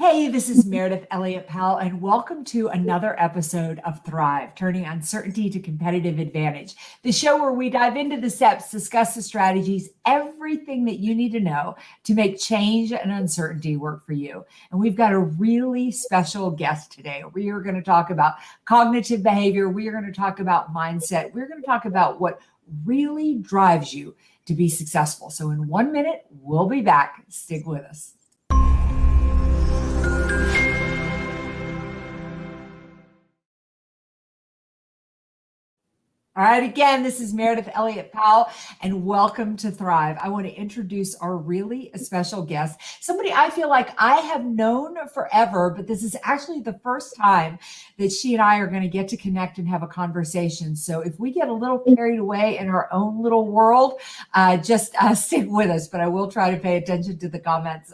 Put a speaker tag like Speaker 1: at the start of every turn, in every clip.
Speaker 1: Hey, this is Meridith Elliott Powell, and welcome to another episode of Thrive, turning uncertainty to competitive advantage, the show where we dive into the steps, discuss the strategies, everything that you need to know to make change and uncertainty work for you. And we've got a really special guest today. We are going to talk about cognitive behavior. We are going to talk about mindset. We're going to talk about what really drives you to be successful. So in 1 minute, we'll be back. Stick with us. All right, again, this is Meridith Elliott Powell, and welcome to Thrive. I want to introduce our really special guest, somebody I feel like I have known forever, but this is actually the first time that she and I are going to get to connect and have a conversation. So if we get a little carried away in our own little world, just stick with us, but I will try to pay attention to the comments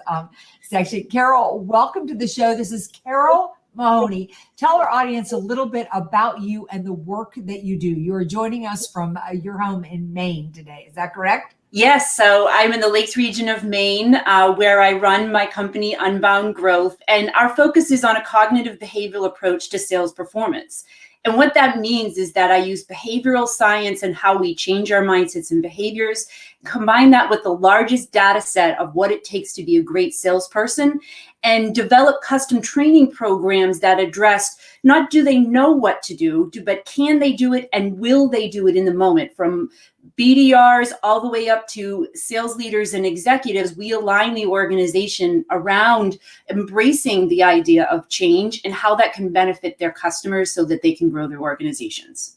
Speaker 1: section. Carole, welcome to the show. This is Carole Mahoney. Tell our audience a little bit about you and the work that you do. You are joining us from your home in Maine today. Is that correct?
Speaker 2: Yes. So I'm in the Lakes region of Maine, where I run my company, Unbound Growth. And our focus is on a cognitive behavioral approach to sales performance. And what that means is that I use behavioral science and how we change our mindsets and behaviors, combine that with the largest data set of what it takes to be a great salesperson, and develop custom training programs that address not do they know what to do, but can they do it and will they do it in the moment? From BDRs all the way up to sales leaders and executives, we align the organization around embracing the idea of change and how that can benefit their customers so that they can grow their organizations.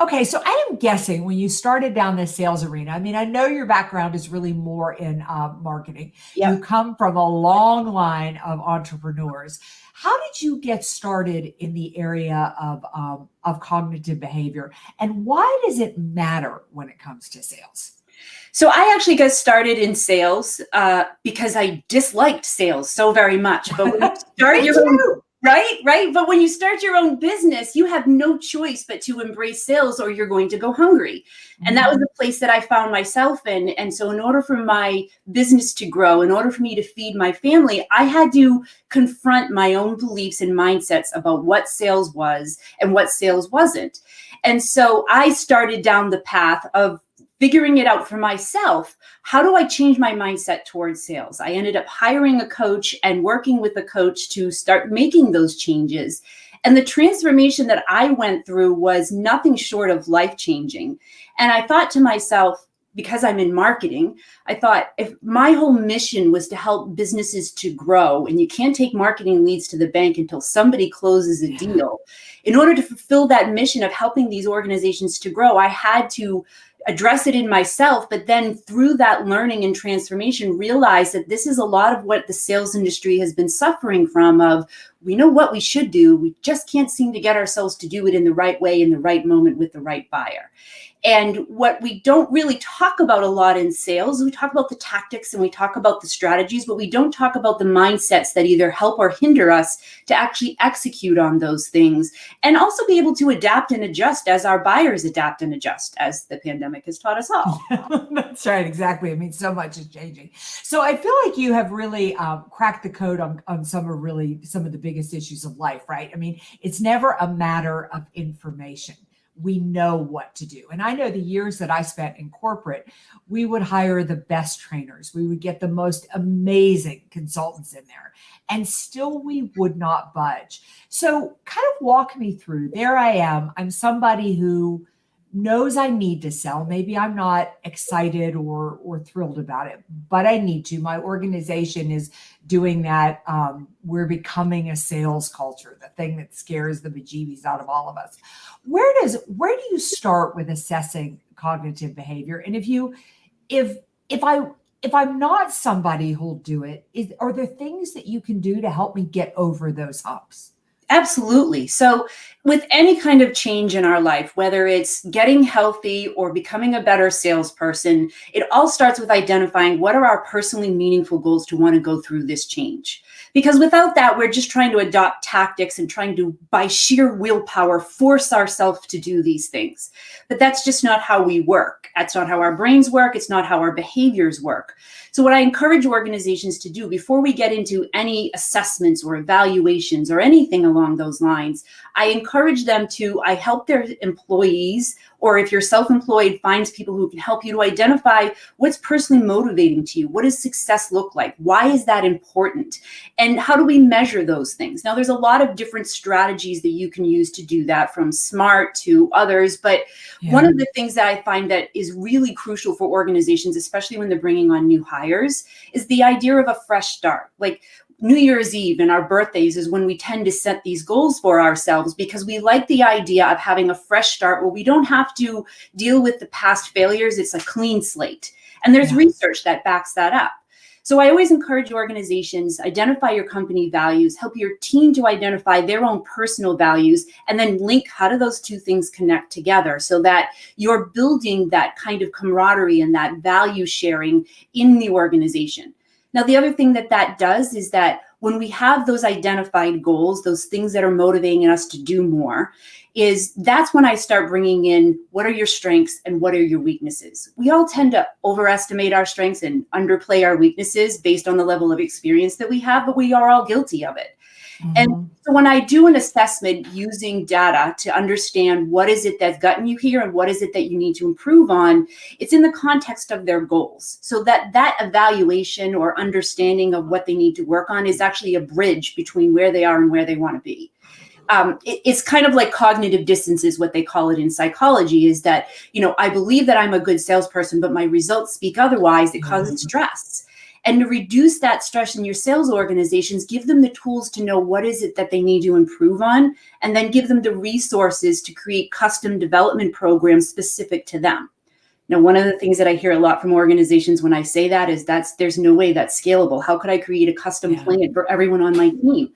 Speaker 1: Okay, so I am guessing when you started down this sales arena, I mean, I know your background is really more in marketing.
Speaker 2: Yep.
Speaker 1: You come from a long line of entrepreneurs. How did you get started in the area of cognitive behavior, and why does it matter when it comes to sales?
Speaker 2: So I actually got started in sales because I disliked sales so very much. But when you start your own, right. But when you start your own business, you have no choice but to embrace sales, or you're going to go hungry. And that was the place that I found myself in. And so in order for my business to grow, in order for me to feed my family, I had to confront my own beliefs and mindsets about what sales was and what sales wasn't. And so I started down the path of figuring it out for myself. How do I change my mindset towards sales? I ended up hiring a coach and working with a coach to start making those changes. And the transformation that I went through was nothing short of life-changing. And I thought to myself, because I'm in marketing, I thought if my whole mission was to help businesses to grow, and you can't take marketing leads to the bank until somebody closes a deal. In order to fulfill that mission of helping these organizations to grow, I had to address it in myself, but then through that learning and transformation, realize that this is a lot of what the sales industry has been suffering from. Of we know what we should do, we just can't seem to get ourselves to do it in the right way, in the right moment, with the right buyer. And what we don't really talk about a lot in sales, we talk about the tactics and we talk about the strategies, but we don't talk about the mindsets that either help or hinder us to actually execute on those things, and also be able to adapt and adjust as our buyers adapt and adjust, as the pandemic has taught us all.
Speaker 1: That's right, exactly. I mean, so much is changing. So I feel like you have really cracked the code on some of the biggest issues of life, right? I mean, it's never a matter of information. We know what to do. And I know the years that I spent in corporate, we would hire the best trainers. We would get the most amazing consultants in there, and still we would not budge. So kind of walk me through. There I am. I'm somebody who knows I need to sell. Maybe I'm not excited or thrilled about it, but I need to. My organization is doing that. We're becoming a sales culture, the thing that scares the bejeebies out of all of us. Where do you start with assessing cognitive behavior? And if I'm not somebody who'll do it, are there things that you can do to help me get over those humps?
Speaker 2: Absolutely. So with any kind of change in our life, whether it's getting healthy or becoming a better salesperson, it all starts with identifying what are our personally meaningful goals to want to go through this change. Because without that, we're just trying to adopt tactics and trying to, by sheer willpower, force ourselves to do these things. But that's just not how we work. That's not how our brains work. It's not how our behaviors work. So what I encourage organizations to do before we get into any assessments or evaluations or anything along those lines, I encourage them to, I help their employees, or if you're self-employed, finds people who can help you to identify what's personally motivating to you. What does success look like? Why is that important? And how do we measure those things? Now, there's a lot of different strategies that you can use to do that, from SMART to others. But one of the things that I find that is really crucial for organizations, especially when they're bringing on new hires, is the idea of a fresh start. Like New Year's Eve and our birthdays is when we tend to set these goals for ourselves, because we like the idea of having a fresh start where we don't have to deal with the past failures. It's a clean slate. And there's research that backs that up. So I always encourage organizations, identify your company values, help your team to identify their own personal values, and then link how do those two things connect together so that you're building that kind of camaraderie and that value sharing in the organization. Now, the other thing that that does is that when we have those identified goals, those things that are motivating us to do more, is that's when I start bringing in what are your strengths and what are your weaknesses. We all tend to overestimate our strengths and underplay our weaknesses based on the level of experience that we have, but we are all guilty of it. And so when I do an assessment using data to understand what is it that's gotten you here and what is it that you need to improve on, it's in the context of their goals. So that evaluation or understanding of what they need to work on is actually a bridge between where they are and where they want to be. It's kind of like cognitive dissonance is what they call it in psychology, is that, I believe that I'm a good salesperson, but my results speak otherwise. It causes stress. And to reduce that stress in your sales organizations, give them the tools to know what is it that they need to improve on, and then give them the resources to create custom development programs specific to them. Now, one of the things that I hear a lot from organizations when I say that is there's no way that's scalable. How could I create a custom plan for everyone on my team?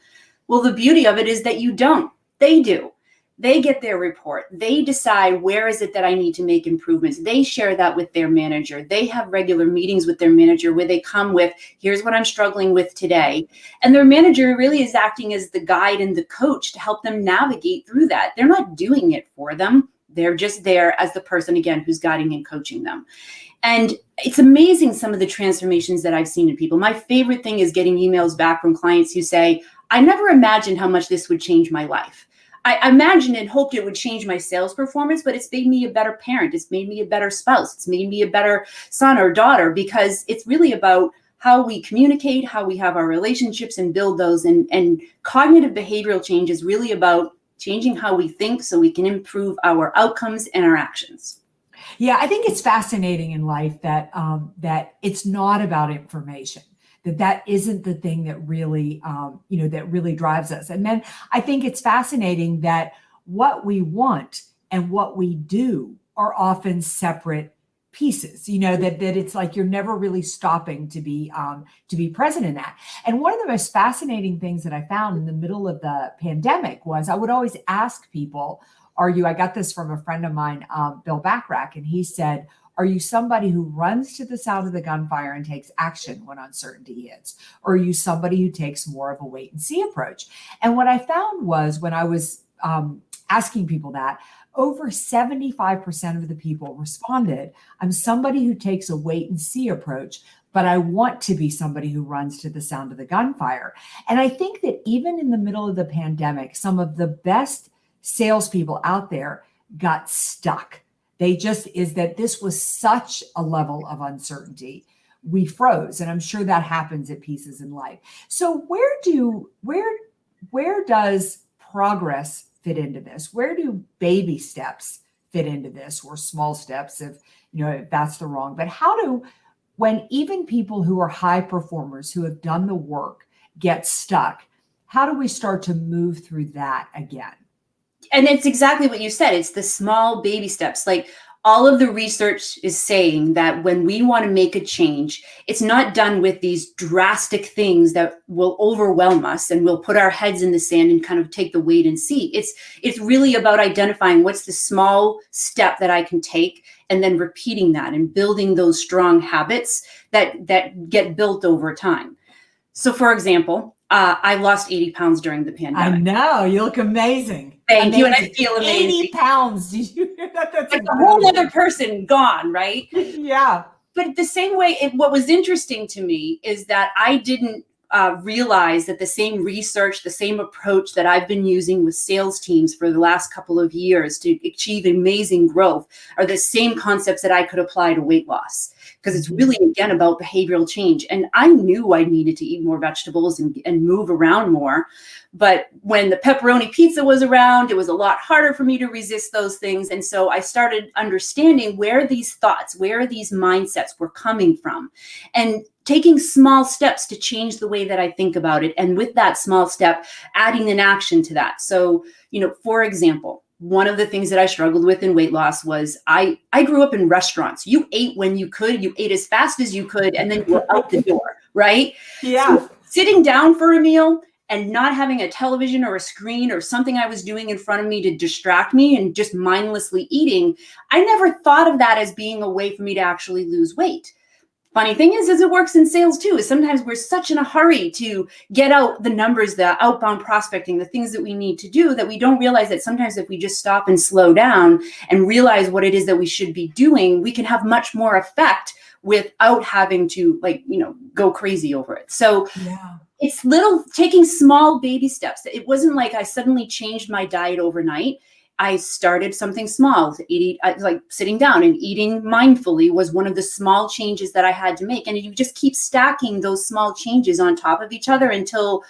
Speaker 2: Well, the beauty of it is that you don't. They do. They get their report. They decide where is it that I need to make improvements. They share that with their manager. They have regular meetings with their manager where they come with, here's what I'm struggling with today. And their manager really is acting as the guide and the coach to help them navigate through that. They're not doing it for them. They're just there as the person, again, who's guiding and coaching them. And it's amazing some of the transformations that I've seen in people. My favorite thing is getting emails back from clients who say, I never imagined how much this would change my life. I imagined and hoped it would change my sales performance, but it's made me a better parent. It's made me a better spouse. It's made me a better son or daughter, because it's really about how we communicate, how we have our relationships and build those. And cognitive behavioral change is really about changing how we think so we can improve our outcomes and our actions.
Speaker 1: Yeah, I think it's fascinating in life that that it's not about information. That isn't the thing that really, that really drives us. And then I think it's fascinating that what we want and what we do are often separate pieces, that it's like you're never really stopping to be present in that. And one of the most fascinating things that I found in the middle of the pandemic was I would always ask people, I got this from a friend of mine, Bill Backrack, and he said, are you somebody who runs to the sound of the gunfire and takes action when uncertainty hits? Or are you somebody who takes more of a wait and see approach? And what I found was when I was asking people that, over 75% of the people responded, I'm somebody who takes a wait and see approach, but I want to be somebody who runs to the sound of the gunfire. And I think that even in the middle of the pandemic, some of the best salespeople out there got stuck. This was such a level of uncertainty. We froze, and I'm sure that happens at pieces in life. So where does progress fit into this? Where do baby steps fit into this, or small steps if that's the wrong, but when even people who are high performers who have done the work get stuck, how do we start to move through that again?
Speaker 2: And it's exactly what you said. It's the small baby steps. Like all of the research is saying that when we want to make a change, it's not done with these drastic things that will overwhelm us and we'll put our heads in the sand and kind of take the wait and see. It's really about identifying what's the small step that I can take and then repeating that and building those strong habits that get built over time. So for example, I lost 80 pounds during the pandemic.
Speaker 1: I know, you look amazing.
Speaker 2: Thank you, and I feel amazing.
Speaker 1: 80 pounds. Did you hear that? That's
Speaker 2: like a whole other person gone, right?
Speaker 1: Yeah.
Speaker 2: But the same way, what was interesting to me is that I didn't realize that the same research, the same approach that I've been using with sales teams for the last couple of years to achieve amazing growth are the same concepts that I could apply to weight loss. Because it's really, again, about behavioral change. And I knew I needed to eat more vegetables and move around more. But when the pepperoni pizza was around, it was a lot harder for me to resist those things. And so I started understanding where these thoughts, where these mindsets were coming from, and taking small steps to change the way that I think about it. And with that small step, adding an action to that. So, for example, one of the things that I struggled with in weight loss was I grew up in restaurants. You ate when you could, you ate as fast as you could, and then you were out the door, right?
Speaker 1: Yeah.
Speaker 2: So sitting down for a meal and not having a television or a screen or something I was doing in front of me to distract me and just mindlessly eating, I never thought of that as being a way for me to actually lose weight. Funny thing is it works in sales too, is sometimes we're such in a hurry to get out the numbers, the outbound prospecting, the things that we need to do, that we don't realize that sometimes if we just stop and slow down and realize what it is that we should be doing, we can have much more effect without having to go crazy over it. So
Speaker 1: yeah.
Speaker 2: It's taking small baby steps. It wasn't like I suddenly changed my diet overnight. I started something small, like sitting down and eating mindfully was one of the small changes that I had to make. And you just keep stacking those small changes on top of each other until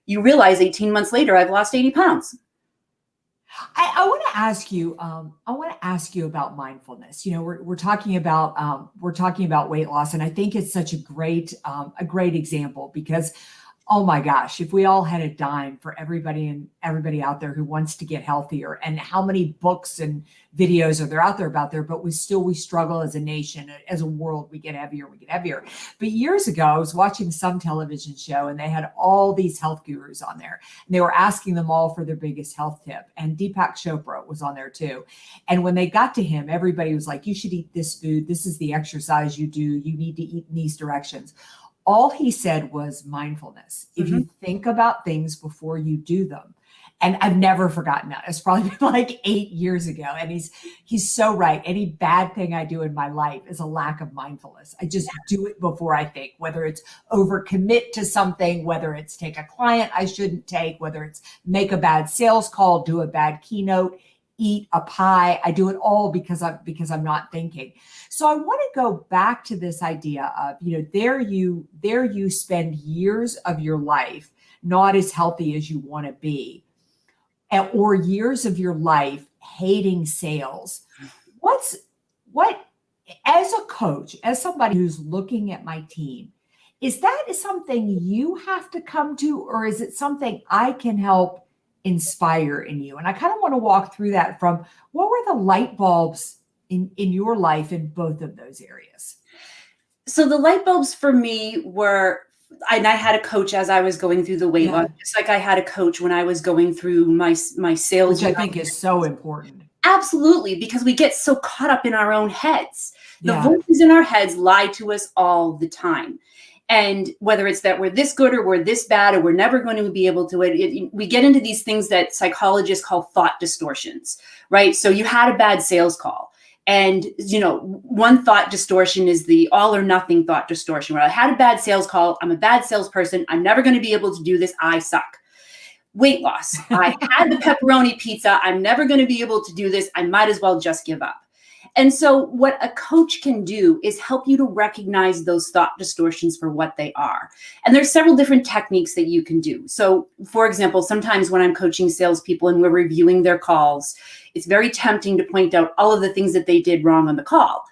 Speaker 2: you realize 18 months later, I've lost 80 pounds.
Speaker 1: I want to ask you. I want to ask you about mindfulness. We're talking about weight loss, and I think it's such a great example because, oh my gosh, if we all had a dime for everybody out there who wants to get healthier, and how many books and videos are there out there about there, but we struggle as a nation, as a world, we get heavier. But years ago, I was watching some television show and they had all these health gurus on there and they were asking them all for their biggest health tip. And Deepak Chopra was on there too. And when they got to him, everybody was like, you should eat this food. This is the exercise you do. You need to eat in these directions. All he said was mindfulness. If you think about things before you do them, and I've never forgotten that. It's probably been like 8 years ago. And he's so right. Any bad thing I do in my life is a lack of mindfulness. I just do it before I think, whether it's overcommit to something, whether it's take a client I shouldn't take, whether it's make a bad sales call, do a bad keynote, eat a pie. I do it all because I'm not thinking. So I want to go back to this idea of, there you spend years of your life not as healthy as you want to be, or years of your life hating sales. What as a coach, as somebody who's looking at my team, is that something you have to come to, or is it something I can help inspire in you? And I kind of want to walk through that from what were the light bulbs in your life in both of those areas?
Speaker 2: So the light bulbs for me were, and I had a coach as I was going through the weight loss, just like I had a coach when I was going through my sales.
Speaker 1: Which I think is so important.
Speaker 2: Absolutely, because we get so caught up in our own heads. The voices in our heads lie to us all the time. And whether it's that we're this good or we're this bad or we're never going to be able to, we get into these things that psychologists call thought distortions, right? So you had a bad sales call. And, one thought distortion is the all or nothing thought distortion, where I had a bad sales call. I'm a bad salesperson. I'm never going to be able to do this. I suck. Weight loss. I had the pepperoni pizza. I'm never going to be able to do this. I might as well just give up. And so what a coach can do is help you to recognize those thought distortions for what they are. And there's several different techniques that you can do. So for example, sometimes when I'm coaching salespeople and we're reviewing their calls, it's very tempting to point out all of the things that they did wrong on the call.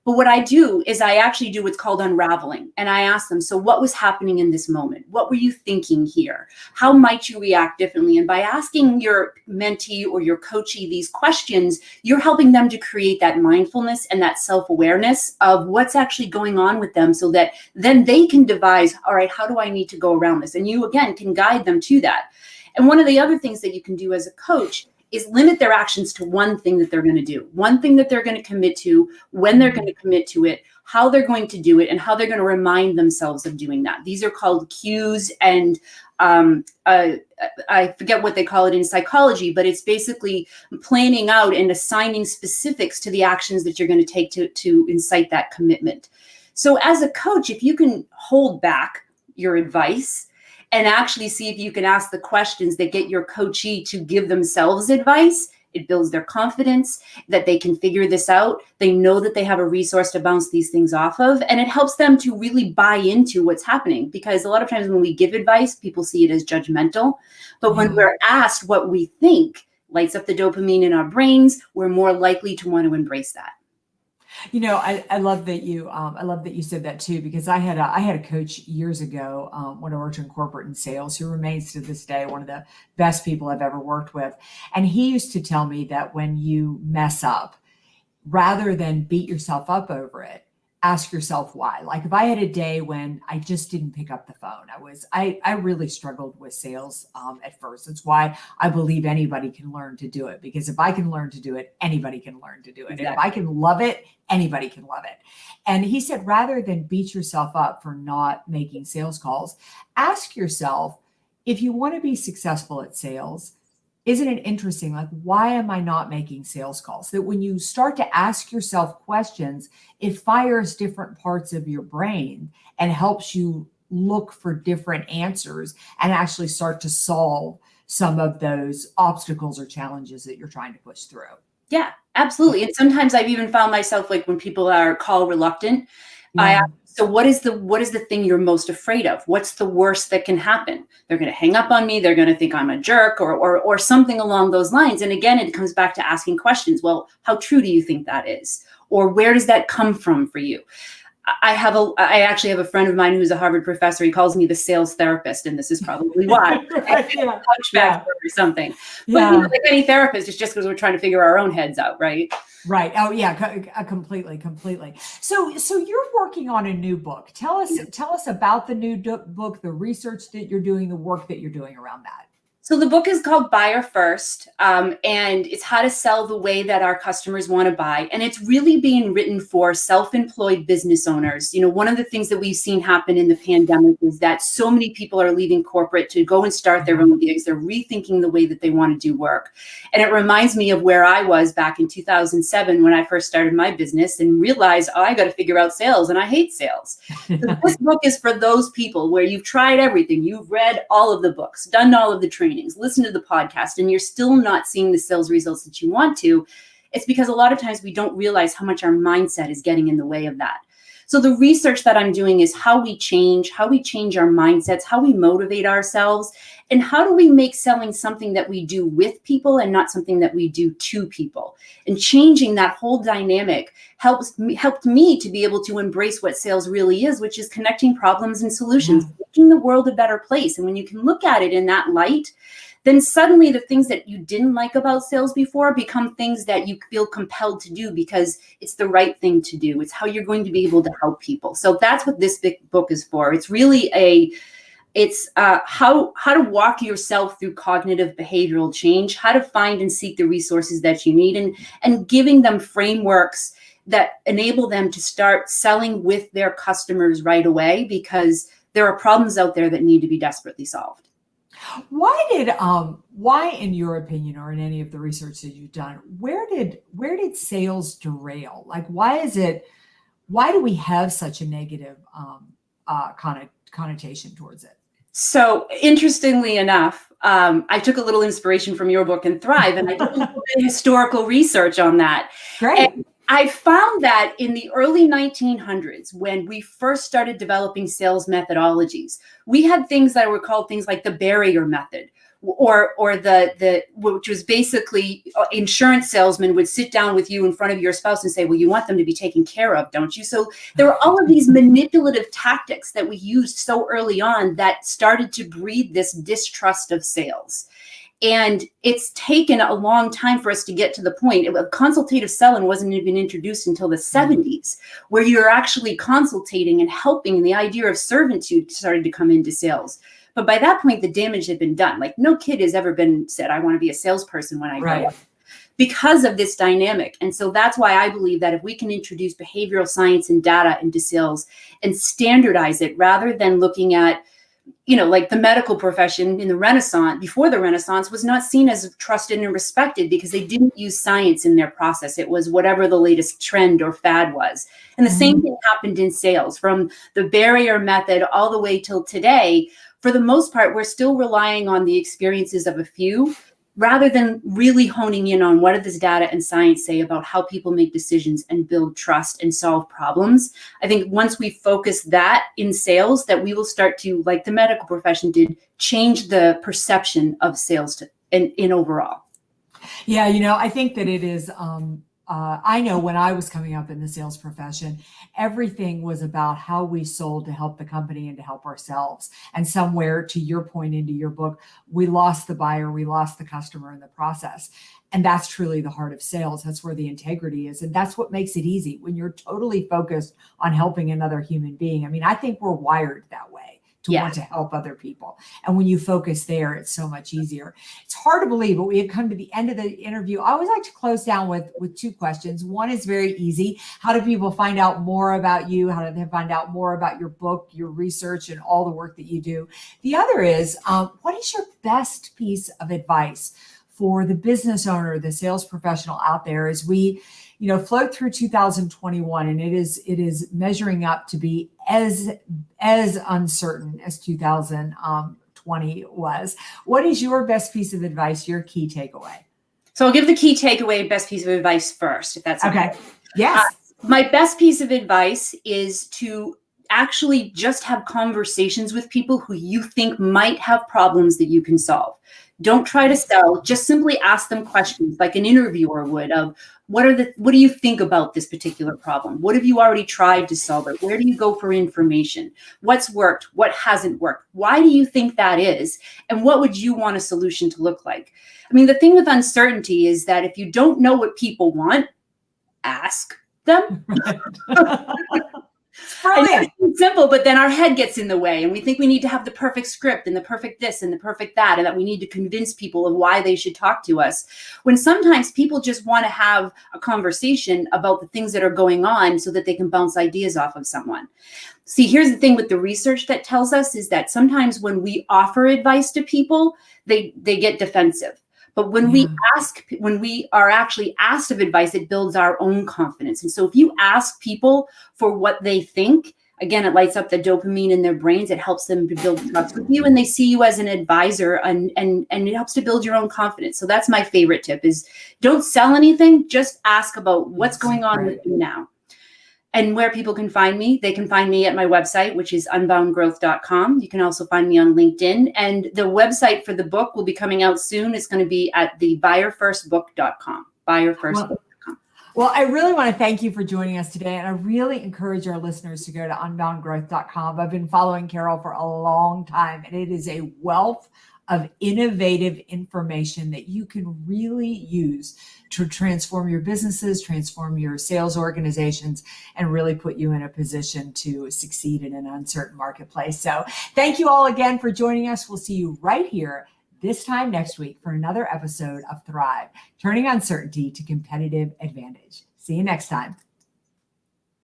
Speaker 2: But what I do is I actually do what's called unraveling. And I ask them, so what was happening in this moment? What were you thinking here? How might you react differently? And by asking your mentee or your coachee these questions, you're helping them to create that mindfulness and that self-awareness of what's actually going on with them, so that then they can devise, all right, how do I need to go around this? And you, again, can guide them to that. And one of the other things that you can do as a coach is limit their actions to one thing that they're going to do, one thing that they're going to commit to, when they're going to commit to it, how they're going to do it, and how they're going to remind themselves of doing that. These are called cues, and I forget what they call it in psychology, but it's basically planning out and assigning specifics to the actions that you're going to take to incite that commitment. So as a coach, if you can hold back your advice and actually see if you can ask the questions that get your coachee to give themselves advice, it builds their confidence that they can figure this out. They know that they have a resource to bounce these things off of, and it helps them to really buy into what's happening. Because a lot of times when we give advice, people see it as judgmental. But when we're asked what we think, lights up the dopamine in our brains, we're more likely to want to embrace that.
Speaker 1: You know, I love that you said that too, because I had a coach years ago when I worked in corporate and sales, who remains to this day one of the best people I've ever worked with. And he used to tell me that when you mess up, rather than beat yourself up over it, ask yourself why. Like if I had a day when I just didn't pick up the phone, I really struggled with sales at first. That's why I believe anybody can learn to do it, because if I can learn to do it, anybody can learn to do it.
Speaker 2: Exactly.
Speaker 1: And if I can love it, anybody can love it. And he said, rather than beat yourself up for not making sales calls, ask yourself, if you want to be successful at sales, isn't it interesting? Like, why am I not making sales calls? That when you start to ask yourself questions, it fires different parts of your brain and helps you look for different answers and actually start to solve some of those obstacles or challenges that you're trying to push through.
Speaker 2: Yeah, absolutely. And sometimes I've even found myself, like when people are call reluctant, I ask, so what is the thing you're most afraid of? What's the worst that can happen? They're going to hang up on me. They're going to think I'm a jerk or something along those lines. And again, it comes back to asking questions. Well, how true do you think that is? Or where does that come from for you? I actually have a friend of mine who's a Harvard professor. He calls me the sales therapist, and this is probably why. Hunchback or something. But you know, like any therapist, it's just because we're trying to figure our own heads out, right?
Speaker 1: Right. Oh yeah, completely. So you're working on a new book. Tell us about the new book, the research that you're doing, the work that you're doing around that.
Speaker 2: So the book is called Buyer First, and it's how to sell the way that our customers want to buy. And it's really being written for self-employed business owners. You know, one of the things that we've seen happen in the pandemic is that so many people are leaving corporate to go and start their own gigs. They're rethinking the way that they want to do work. And it reminds me of where I was back in 2007 when I first started my business and realized, oh, I got to figure out sales, and I hate sales. So this book is for those people where you've tried everything. You've read all of the books, done all of the training, listen to the podcast, and you're still not seeing the sales results that you want to. It's because a lot of times we don't realize how much our mindset is getting in the way of that. So the research that I'm doing is how we change our mindsets, how we motivate ourselves, and how do we make selling something that we do with people and not something that we do to people. And changing that whole dynamic helped me to be able to embrace what sales really is, which is connecting problems and solutions, making the world a better place. And when you can look at it in that light, then suddenly the things that you didn't like about sales before become things that you feel compelled to do because it's the right thing to do. It's how you're going to be able to help people. So that's what this big book is for. It's really how to walk yourself through cognitive behavioral change, how to find and seek the resources that you need, and giving them frameworks that enable them to start selling with their customers right away, because there are problems out there that need to be desperately solved.
Speaker 1: Why in your opinion, or in any of the research that you've done, where did sales derail? Like, why do we have such a negative connotation towards it?
Speaker 2: So interestingly enough, I took a little inspiration from your book and Thrive, and I did a little bit of historical research on that.
Speaker 1: Great.
Speaker 2: And I found that in the early 1900s, when we first started developing sales methodologies, we had things that were called things like the barrier method, or the which was basically insurance salesman would sit down with you in front of your spouse and say, well, you want them to be taken care of, don't you? So there were all of these manipulative tactics that we used so early on that started to breed this distrust of sales. And it's taken a long time for us to get to the point. Consultative selling wasn't even introduced until the 70s, where you're actually consultating and helping, and the idea of servitude started to come into sales. But by that point, the damage had been done. Like, no kid has ever been said, I want to be a salesperson when I grow up, because of this dynamic. And so that's why I believe that if we can introduce behavioral science and data into sales and standardize it, rather than looking at, like the medical profession in the Renaissance, before the Renaissance, was not seen as trusted and respected because they didn't use science in their process. It was whatever the latest trend or fad was. And the same thing happened in sales, from the barrier method all the way till today. For the most part, we're still relying on the experiences of a few, rather than really honing in on what does data and science say about how people make decisions and build trust and solve problems. I think once we focus that in sales, that we will start to, like the medical profession did, change the perception of sales in overall.
Speaker 1: Yeah, I think that it is, I know when I was coming up in the sales profession, everything was about how we sold to help the company and to help ourselves. And somewhere, to your point, into your book, we lost the buyer, we lost the customer in the process. And that's truly the heart of sales. That's where the integrity is. And that's what makes it easy when you're totally focused on helping another human being. I mean, I think we're wired that way, to want to help other people. And when you focus there, it's so much easier. It's hard to believe, but we have come to the end of the interview. I always like to close down with two questions. One is very easy. How do people find out more about you? How do they find out more about your book, your research, and all the work that you do? The other is, what is your best piece of advice for the business owner, the sales professional out there, as we float through 2021, and it is measuring up to be as uncertain as 2020 was. What is your best piece of advice, your key takeaway?
Speaker 2: So I'll give the key takeaway and best piece of advice first, if that's okay.
Speaker 1: Yes.
Speaker 2: My best piece of advice is to actually just have conversations with people who you think might have problems that you can solve. Don't try to sell, just simply ask them questions like an interviewer would of, what do you think about this particular problem? What have you already tried to solve it? Where do you go for information? What's worked? What hasn't worked? Why do you think that is? And what would you want a solution to look like? I mean, the thing with uncertainty is that if you don't know what people want, ask them.
Speaker 1: Brilliant.
Speaker 2: It's simple, but then our head gets in the way and we think we need to have the perfect script and the perfect this and the perfect that, and that we need to convince people of why they should talk to us, when sometimes people just want to have a conversation about the things that are going on so that they can bounce ideas off of someone. See, here's the thing with the research that tells us is that sometimes when we offer advice to people, they get defensive. But when we are actually asked of advice, it builds our own confidence. And so if you ask people for what they think, again, it lights up the dopamine in their brains. It helps them to build trust with you, and they see you as an advisor, and it helps to build your own confidence. So that's my favorite tip: is don't sell anything, just ask about what's going on with you now. And where people can find me, they can find me at my website, which is unboundgrowth.com. You can also find me on LinkedIn. And the website for the book will be coming out soon. It's going to be at the buyerfirstbook.com. Buyerfirstbook.com.
Speaker 1: Well, I really want to thank you for joining us today. And I really encourage our listeners to go to unboundgrowth.com. I've been following Carole for a long time, and it is a wealth of innovative information that you can really use to transform your businesses, transform your sales organizations, and really put you in a position to succeed in an uncertain marketplace. So thank you all again for joining us. We'll see you right here this time next week for another episode of Thrive, turning uncertainty to competitive advantage. See you next time.